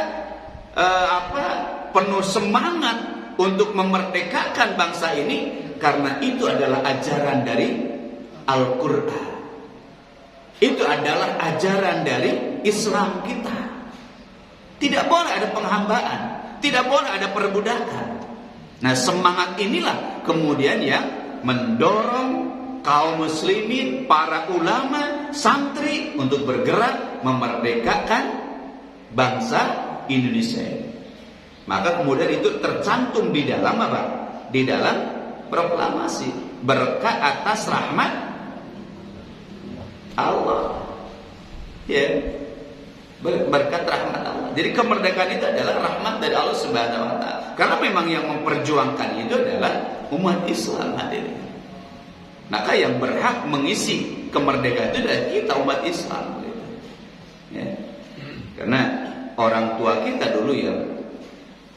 penuh semangat untuk memerdekakan bangsa ini? Karena itu adalah ajaran dari Al-Quran. Itu adalah ajaran dari Islam kita. Tidak boleh ada penghambaan, tidak boleh ada perbudakan. Nah, semangat inilah kemudian yang mendorong kaum muslimin, para ulama, santri untuk bergerak memerdekakan bangsa Indonesia. Maka kemudian itu tercantum di dalam apa? Di dalam proklamasi berkat atas rahmat Allah. Ya. Berkat rahmat Allah. Jadi kemerdekaan itu adalah rahmat dari Allah Subhanahu wa taala. Karena memang yang memperjuangkan itu adalah umat Islam hadirin. Maka yang berhak mengisi kemerdekaan itu adalah kita umat Islam. Ya. Karena orang tua kita dulu yang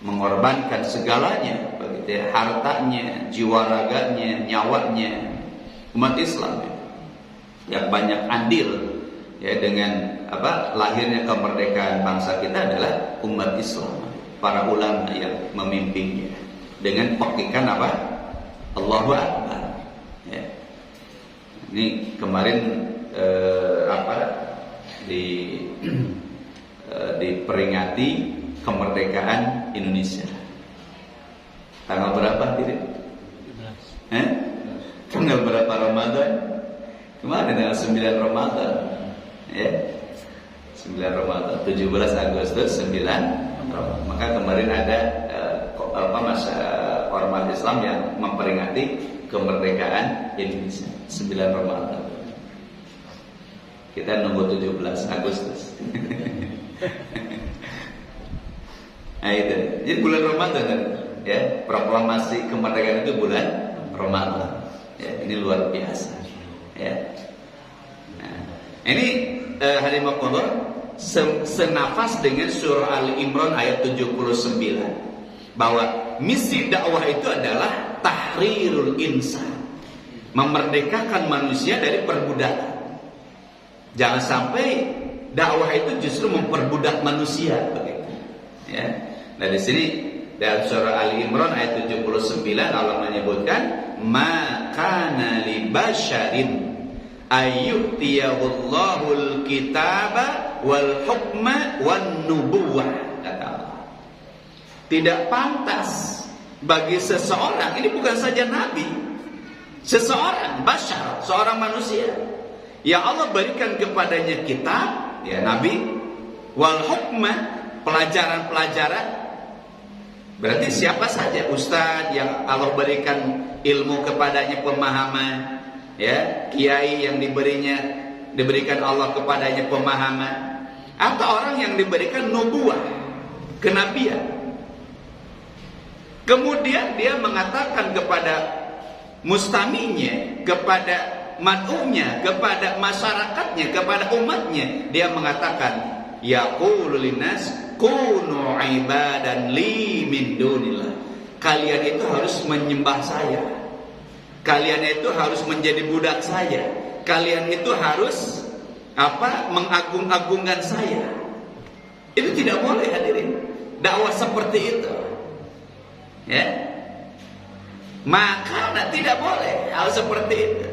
mengorbankan segalanya, begitu ya, hartanya, jiwa raganya, nyawanya. Umat Islam yang banyak andil ya dengan lahirnya kemerdekaan bangsa kita adalah umat Islam, para ulama yang memimpinnya dengan pekikan Allahu Akbar. Ya. Ini kemarin diperingati kemerdekaan Indonesia. Tanggal berapa tidak? Tanggal berapa Ramadan? Kemarin tanggal 9 Ramadan. Ya. 9 Ramadan, 17 Agustus 9 Ramadan. Maka kemarin ada masa ormas Islam yang memperingati kemerdekaan Indonesia 9 Ramadan. Kita nunggu 17 Agustus. Nah itu. Jadi bulan Ramadan kan, ya, proklamasi kemerdekaan itu bulan Ramadan. Ya, ini luar biasa. Ya. Nah, ini hadimakumullah senafas dengan surah Ali Imran ayat 79 bahwa misi dakwah itu adalah tahrirul insan, memerdekakan manusia dari perbudakan. Jangan sampai dakwah itu justru memperbudak manusia begitu. Ya. Nah di sini dalam surah Ali Imran ayat 79 Allah menyebutkan ma kana li basyarin ayyutiyahul kitaba wal hukma wan nubuwah, kata Allah. Tidak pantas bagi seseorang, ini bukan saja nabi, seseorang basyar, seorang manusia yang Allah berikan kepadanya kitab, ya nabi, wal hukma, pelajaran-pelajaran. Berarti siapa saja ustaz yang Allah berikan ilmu kepadanya, pemahaman, ya, kiai yang diberikan Allah kepadanya pemahaman, atau orang yang diberikan nubuah, kenabian. Kemudian dia mengatakan kepada mustaminya, kepada mad'unya, kepada masyarakatnya, kepada umatnya, dia mengatakan yaqulu linnas kunu ibadan li min dunillah. Kalian itu harus menyembah saya. Kalian itu harus menjadi budak saya. Kalian itu harus mengagung-agungkan saya. Itu tidak boleh hadirin. Dakwah seperti itu. Ya. Maka tidak boleh hal seperti itu.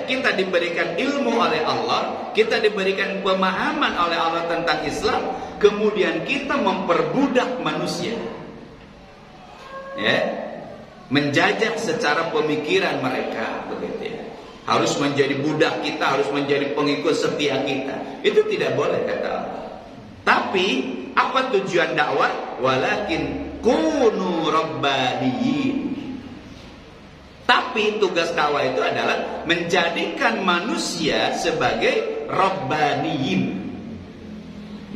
Kita diberikan ilmu oleh Allah, kita diberikan pemahaman oleh Allah tentang Islam, kemudian kita memperbudak manusia. Ya. Menjajah secara pemikiran mereka begitu ya. Harus menjadi budak kita, harus menjadi pengikut setia kita. Itu tidak boleh kata Allah. Tapi apa tujuan dakwah? Walakin kunu rabbaniyin. Tapi tugas dakwah itu adalah menjadikan manusia sebagai rabbaniyin.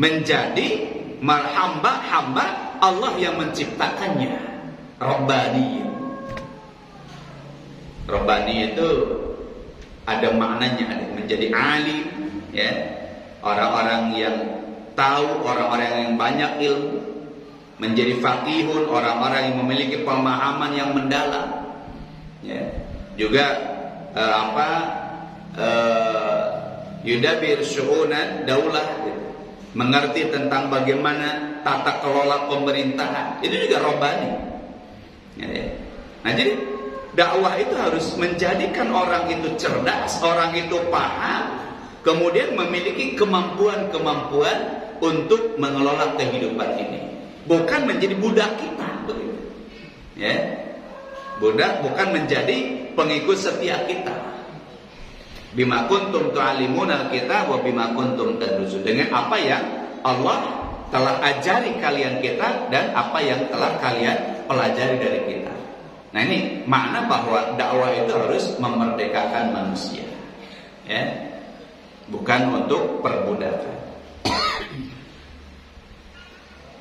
Menjadi hamba-hamba Allah yang menciptakannya. Rabbaniyin. Rabbani itu ada maknanya, ada menjadi alim, ya, orang-orang yang tahu, orang-orang yang banyak ilmu, menjadi faqihun, orang-orang yang memiliki pemahaman yang mendalam, ya, juga yudabir syu'unan daulah, gitu. Mengerti tentang bagaimana tata kelola pemerintahan, itu juga rabbani, ya. Nah jadi dakwah itu harus menjadikan orang itu cerdas, orang itu paham, kemudian memiliki kemampuan-kemampuan untuk mengelola kehidupan ini. Bukan menjadi budak kita, begitu. Ya. Budak bukan menjadi pengikut setia kita. Bima kuntum tu'allimuna al-kitab wa bima kuntum tadrusun. Dengan apa yang Allah telah ajari kalian kita dan apa yang telah kalian pelajari dari kita. Nah ini makna bahwa dakwah itu harus memerdekakan manusia, ya, bukan untuk perbudakan.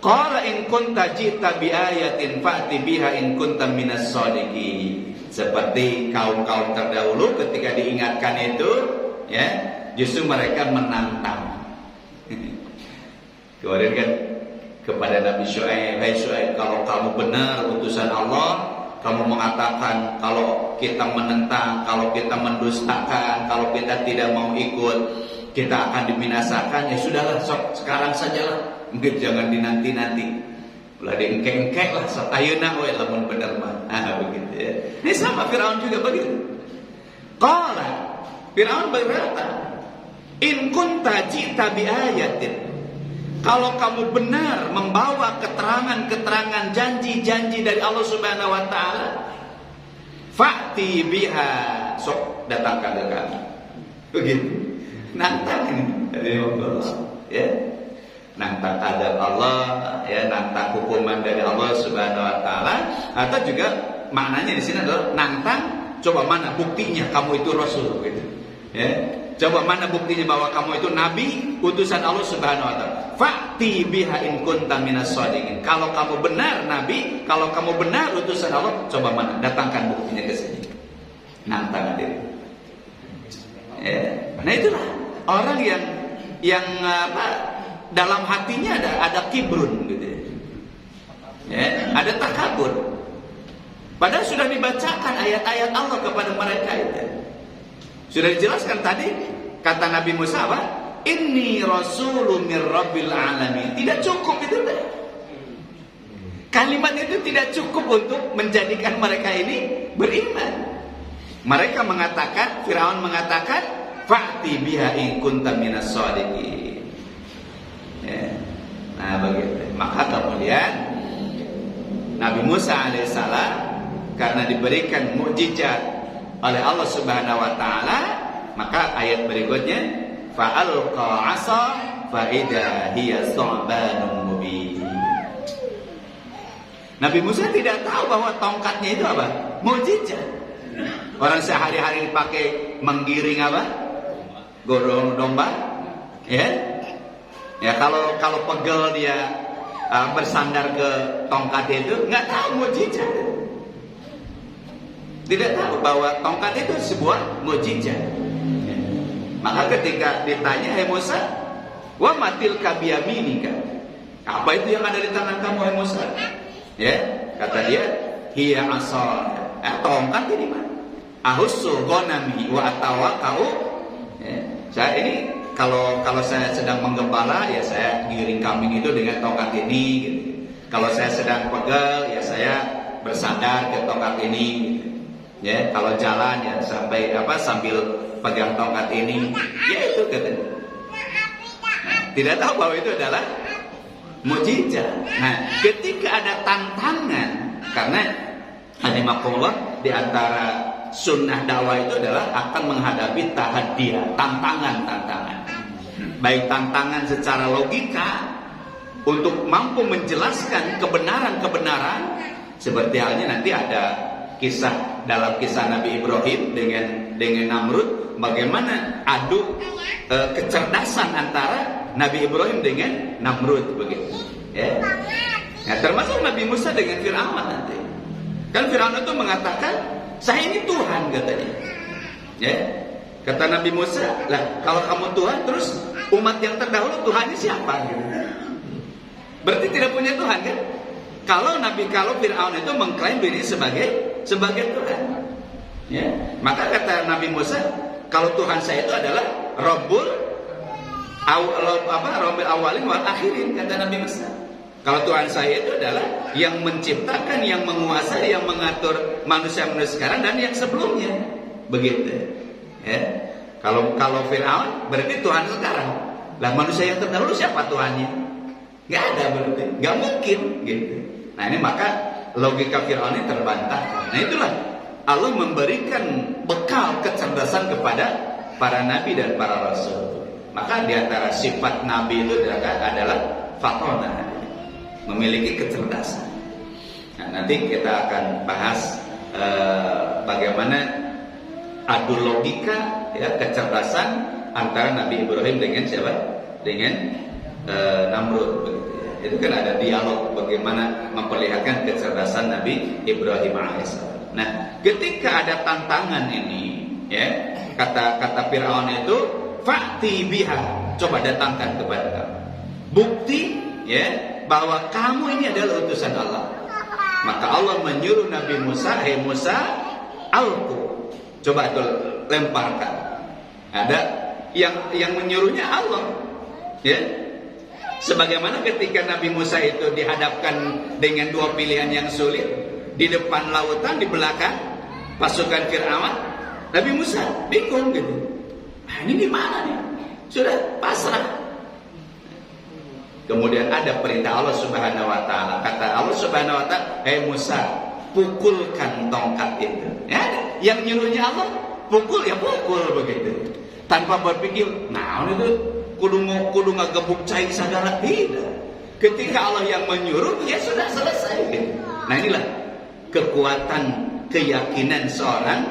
Qala in kunta ji'ta bi ayatin fa'ti biha in kunta minas shadiqin. Seperti kaum-kaum terdahulu ketika diingatkan itu, ya, justru mereka menantang. Kemarin kan kepada Nabi Syuaib, "Hai Syuaib, kalau kamu benar utusan Allah, kamu mengatakan kalau kita menentang, kalau kita mendustakan, kalau kita tidak mau ikut, kita akan dibinasakan. Ya sudahlah, sekarang sajalah. Mungkin jangan dinanti-nanti. Ulah diengkek-engkek lah, sok ayeuna we lamun bener mah." Begitu ya. Ini sama Firaun juga begitu. Qala, Firaun berkata, in kunta ji'ta bi ayatin, kalau kamu benar membawa keterangan-keterangan, janji-janji dari Allah Subhanahu wa taala, fa'ti biha, sok datangkan ke kami. Begitu. Nantang ini dari Allah, ya. Nantang adab Allah, ya, nantang hukuman dari Allah Subhanahu wa taala, atau juga maknanya di sini adalah nantang, coba mana buktinya kamu itu rasul, gitu. Ya. Coba mana buktinya bahwa kamu itu nabi utusan Allah Subhanahu wa taala. Fa'ti biha in kunta minas shadiqin. Kalau kamu benar nabi, kalau kamu benar utusan Allah, coba mana datangkan buktinya ke sini. Nantang hadir. Ya. Nah itulah orang yang dalam hatinya ada kibrun gitu. Ya, ada takabur. Padahal sudah dibacakan ayat-ayat Allah kepada mereka itu. Sudah dijelaskan tadi, kata Nabi Musa apa? Inni rasulun mir rabbil alamin. Tidak cukup itu deh. Kalimat itu tidak cukup untuk menjadikan mereka ini beriman. Mereka mengatakan, Firaun mengatakan, fa'ti biha in kunta minas shadiqin. Ya. Nah begitu. Maka kemudian Nabi Musa alaihissalam karena diberikan mukjizat oleh Allah Subhanahu wa taala, maka ayat berikutnya fa'alqa 'asa fa idza hiya thu'banun mubin. Nabi Musa tidak tahu bahwa tongkatnya itu apa? Mukjizat. Orang sehari-hari dipakai menggiring apa? Gorong domba. Ya. Ya kalau pegel dia bersandar ke tongkat itu, nggak tahu mukjizat. Tidak tahu bahwa tongkat itu sebuah mukjizat. Ya. Maka ketika ditanya, "Hai Musa, wa matil kabiyaminika?" Apa itu yang ada di tangan kamu, hai Musa? Ya, kata dia, "Hiya 'asa." Tongkat ini mah. Ahussu ghanami wa atawaqqa'u. Ya, saya ini kalau saya sedang menggembala, ya saya giring kambing itu dengan tongkat ini gitu. Kalau saya sedang pegel, ya saya bersandar ke tongkat ini gitu. Ya, kalau jalan ya sampai sambil pegang tongkat ini. Ya itu katanya. Nah, tidak tahu bahwa itu adalah mukjizat. Nah, ketika ada tantangan, karena hadimakumullah di antara sunnah dakwah itu adalah akan menghadapi tahadiyah, tantangan. Baik tantangan secara logika untuk mampu menjelaskan kebenaran-kebenaran, seperti halnya nanti ada kisah dalam kisah Nabi Ibrahim dengan Namrud, bagaimana adu kecerdasan antara Nabi Ibrahim dengan Namrud begitu. Ya. Nah, termasuk Nabi Musa dengan Firaun nanti. Kan Firaun itu mengatakan, "Saya ini Tuhan," katanya. Ya. Kata Nabi Musa, "Lah, kalau kamu Tuhan, terus umat yang terdahulu Tuhannya siapa?" Berarti tidak punya Tuhan kan? Kalau Firaun itu mengklaim diri sebagai Tuhan. Ya. Maka kata Nabi Musa, "Kalau Tuhan saya itu adalah Rabbul awalin wal akhirin," kata Nabi Musa. Kalau Tuhan saya itu adalah yang menciptakan, yang menguasai, yang mengatur manusia-manusia sekarang dan yang sebelumnya. Begitu. Ya. Kalau Firaun berarti Tuhan sekarang. Lah manusia yang terdahulu siapa Tuhannya? Gak ada berarti. Gak mungkin gitu. Nah ini maka logika Firaun ini terbantahkan. Nah itulah Allah memberikan bekal kecerdasan kepada para nabi dan para rasul. Maka di antara sifat nabi itu adalah fatona, memiliki kecerdasan. Nah, nanti kita akan bahas bagaimana adu logika, ya, kecerdasan antara Nabi Ibrahim dengan siapa? Dengan Namrud. Begitu, ya. Itu kan ada dialog bagaimana memperlihatkan kecerdasan Nabi Ibrahim alaihissalam. Nah, ketika ada tantangan ini, ya, kata Firaun itu, "Fa'ti biha," coba datangkan kepada kamu bukti, ya, bahwa kamu ini adalah utusan Allah. Maka Allah menyuruh Nabi Musa, "Hai Musa, alqu." Coba itu lemparkan. Ada yang menyuruhnya Allah. Ya. Sebagaimana ketika Nabi Musa itu dihadapkan dengan dua pilihan yang sulit, di depan lautan, di belakang pasukan Firaun, Nabi Musa bingung gitu. Nah, ini gimana nih? Sudah pasrah. Kemudian ada perintah Allah Subhanahu wa taala. Kata Allah Subhanahu wa taala, "Hei Musa, pukulkan tongkat itu." Ya, yang nyuruhnya Allah, pukul ya pukul begitu. Tanpa berpikir, nah itu kudu ngagebuk cai sagala, tidak. Ketika Allah yang menyuruh, ya sudah selesai gitu. Nah, inilah kekuatan keyakinan seorang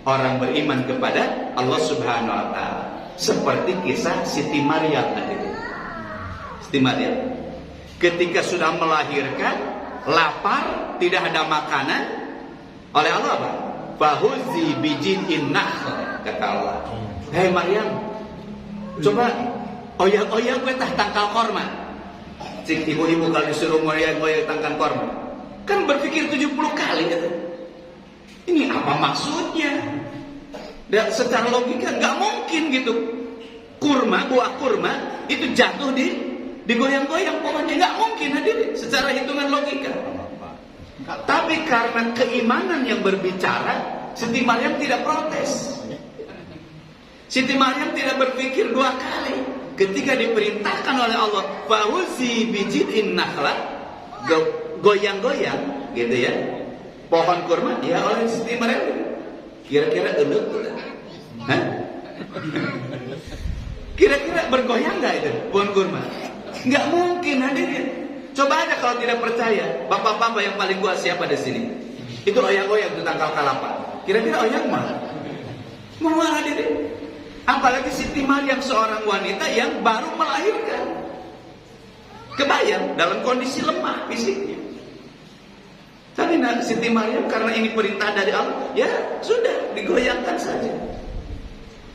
orang beriman kepada Allah Subhanahu wa taala. Seperti kisah Siti Maryam tadi. Siti Maryam ketika sudah melahirkan, lapar, tidak ada makanan, oleh Allah apa? Fahuzi bijid'in nakhl, kata Allah. Hei Maryam, coba oyak-oyak gue tangkal korma. Cik ibu-ibu kalau disuruh ngoyak-ngoyak tangkal korma, kan berpikir 70 kali gitu. Ini apa maksudnya? Dan secara logika nggak mungkin gitu. Buah kurma itu jatuh digoyang-goyang pohonnya, nggak mungkin hadirin. Secara hitungan logika. Tapi karena keimanan yang berbicara, Siti Maryam tidak protes. Siti Maryam tidak berpikir dua kali. Ketika diperintahkan oleh Allah, "Fahuzi bijid'in nakhla", goyang-goyang gitu ya, pohon kurma, ya oleh Siti Maryam. Kira-kira enak tuh? Hah? Kira-kira bergoyang nggak itu pohon kurma? Nggak mungkin hadirin. Coba aja kalau tidak percaya, bapak-bapak yang paling kuat siapa di sini? Itu oyang-oyang tuh tangkal kalapa. Kira-kira oyang mana? Mau hadirin? Apalagi Siti Maryam seorang wanita yang baru melahirkan. Kebayang dalam kondisi lemah fisiknya. Tapi Siti Maryam karena ini perintah dari Allah, ya sudah digoyangkan saja.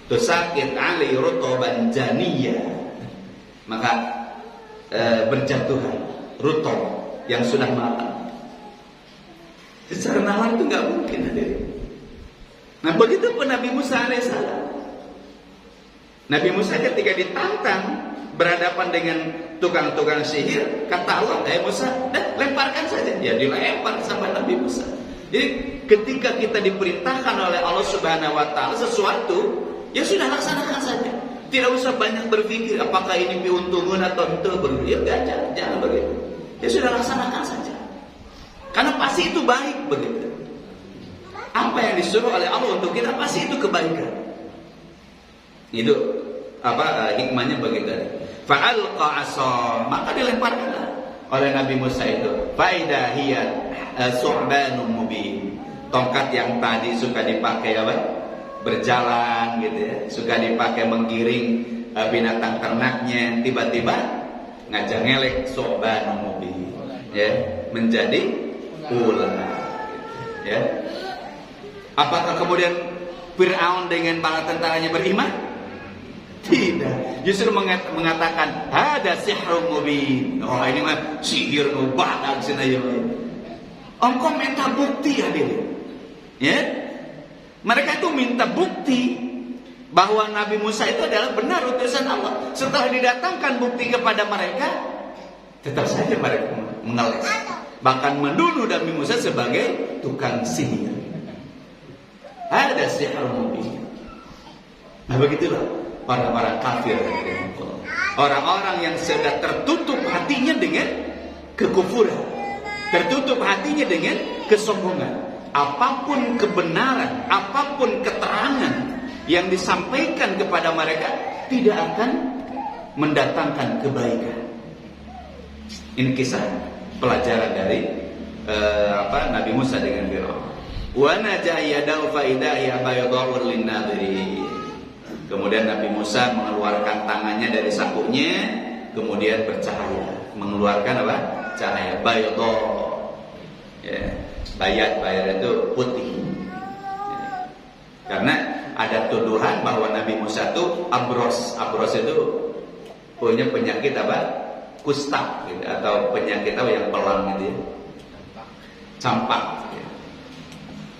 Tusakit ali rutoban janiyah, maka berjatuhan rutob yang sudah matang. Secara nalar itu nggak mungkin hadirin. Nah begitu pun Nabi Musa alaihissalam. Nabi Musa ketika ditantang berhadapan dengan tukang-tukang sihir, kata Allah, Musa, lemparkan saja. Ya dilempar sama Nabi Musa. Jadi ketika kita diperintahkan oleh Allah Subhanahu wa taala sesuatu, ya sudah laksanakan saja. Tidak usah banyak berpikir apakah ini piuntungan atau ente ya jangan begitu. Ya sudah laksanakan saja. Karena pasti itu baik begitu. Apa yang disuruh oleh Allah untuk kita pasti itu kebaikan. Itu hikmahnya begitu. Fa'alqa 'asa, maka dilemparkanlah oleh Nabi Musa itu. Faida hiya su'banun mubin. Tongkat yang tadi suka dipakai berjalan gitu ya, suka dipakai menggiring binatang ternaknya, tiba-tiba ngajak ngelek su'banun mubin. Ya, menjadi ular. Ya. Apakah kemudian Fir'aun dengan bala tentaranya beriman? Tidak, justru mengatakan ada sihrun mubin. Oh ini mah sihir nubadan sinayo. Engkau minta bukti hadirin. Ya, mereka itu minta bukti bahwa Nabi Musa itu adalah benar utusan Allah. Setelah didatangkan bukti kepada mereka, tetap saja mereka mengeles, bahkan menuduh Nabi Musa sebagai tukang sihir. Ada sihrun mubin. Nah begitulah orang-orang kafir, orang-orang yang sudah tertutup hatinya dengan kekufuran, tertutup hatinya dengan kesombongan. Apapun kebenaran, apapun keterangan yang disampaikan kepada mereka tidak akan mendatangkan kebaikan. Ini kisah pelajaran dari Nabi Musa dengan Fir'aun. Wa najaa yadahu fa idha hiya bayda'un lin-nadhirin. Kemudian Nabi Musa mengeluarkan tangannya dari sakunya, kemudian bercahaya, mengeluarkan apa? Cahaya bayadha. Ya, bayat itu putih. Ya. Karena ada tuduhan bahwa Nabi Musa itu abros. Abros itu punya penyakit apa? Kusta gitu, atau penyakit apa yang pelang gitu ya. Campak. Ya.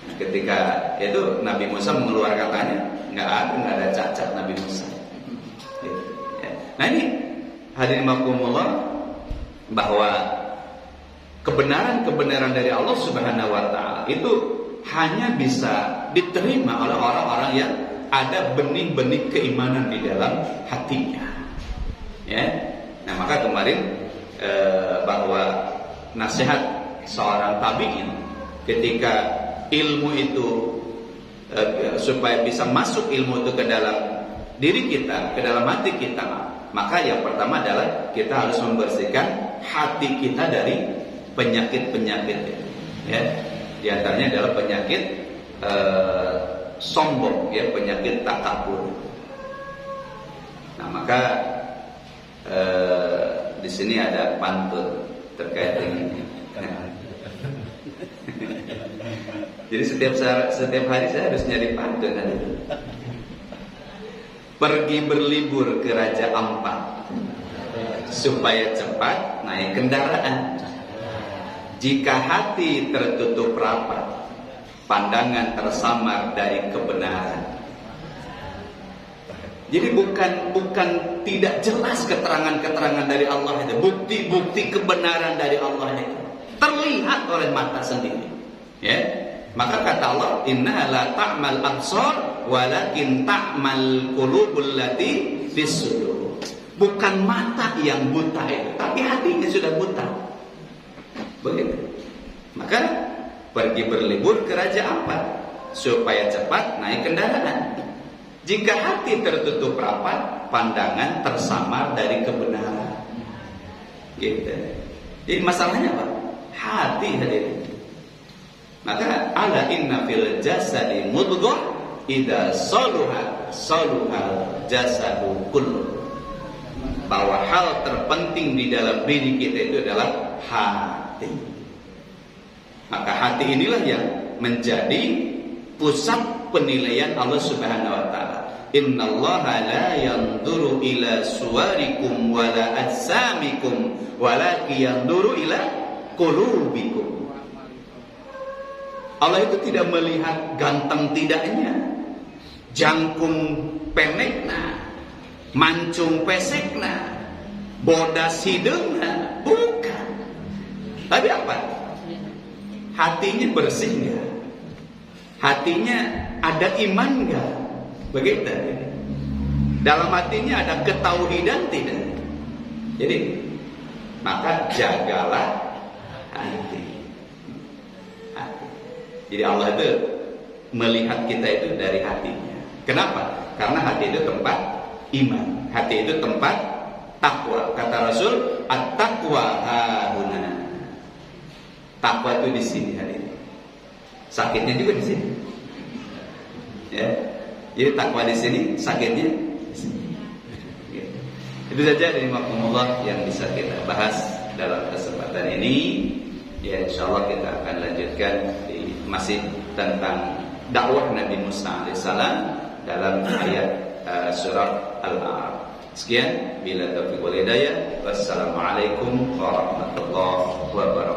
Nah, ketika itu Nabi Musa mengeluarkan tangannya, nggak ada cacat Nabi Musa. Gitu. Ya. Nah ini hadirin makumullah, bahwa kebenaran dari Allah Subhanahu wa taala itu hanya bisa diterima oleh orang-orang yang ada benih-benih keimanan di dalam hatinya. Ya, nah maka kemarin bahwa nasihat seorang tabi'in ketika ilmu itu supaya bisa masuk ilmu itu ke dalam diri kita, ke dalam hati kita, maka yang pertama adalah kita harus membersihkan hati kita dari penyakit-penyakit. Ya, di antaranya adalah penyakit sombong, ya, penyakit takabur. Nah, maka di sini ada pantun terkait dengan ini. Jadi setiap hari saya harus nyari pantun. Pergi berlibur ke Raja Ampat supaya cepat naik kendaraan. Jika hati tertutup rapat, pandangan tersamar dari kebenaran. Jadi bukan tidak jelas keterangan-keterangan dari Allah itu, bukti-bukti kebenaran dari Allah itu terlihat oleh mata sendiri. Ya, maka kata Allah, innaha la ta'mal absar walakin ta'mal qulubul lati fis sudur. Bukan mata yang buta itu, tapi hatinya sudah buta. Begitu. Maka pergi berlibur ke Raja Ampat supaya cepat naik kendaraan. Jika hati tertutup rapat, pandangan tersamar dari kebenaran. Gitu. Jadi masalahnya apa? Hati hadirin. Maka ala inna fil jasadi mudghah idza saluha jasadu kullu. Bahwa hal terpenting di dalam diri kita itu adalah hati. Maka hati inilah yang menjadi pusat penilaian Allah Subhanahu wa taala. Innallaha la yanzuru ila suwarikum wala ajsamikum walakin yanzuru ila qulubikum. Allah itu tidak melihat ganteng tidaknya, jangkung pendekna, mancung pesekna, bodas hidungna, bukan. Tapi apa? Hatinya bersih enggak? Hatinya ada iman enggak? Begitu. Dalam hatinya ada ketauhidan tidak? Jadi maka jagalah hati. Jadi Allah itu melihat kita itu dari hatinya. Kenapa? Karena hati itu tempat iman. Hati itu tempat takwa. Kata Rasul, at-taqwa hahuna. Takwa itu di sini hadirin. Sakitnya juga di sini. Ya. Jadi takwa di sini, sakitnya di sini. Ya. Itu saja dari makumullah yang bisa kita bahas dalam kesempatan ini. Ya, insyaallah kita akan lanjutkan di masih tentang dakwah Nabi Musa alaihissalam dalam ayat surah Al-A'raf. Sekian, bila taufiq wal hidayah. Wassalamualaikum warahmatullahi wabarakatuh.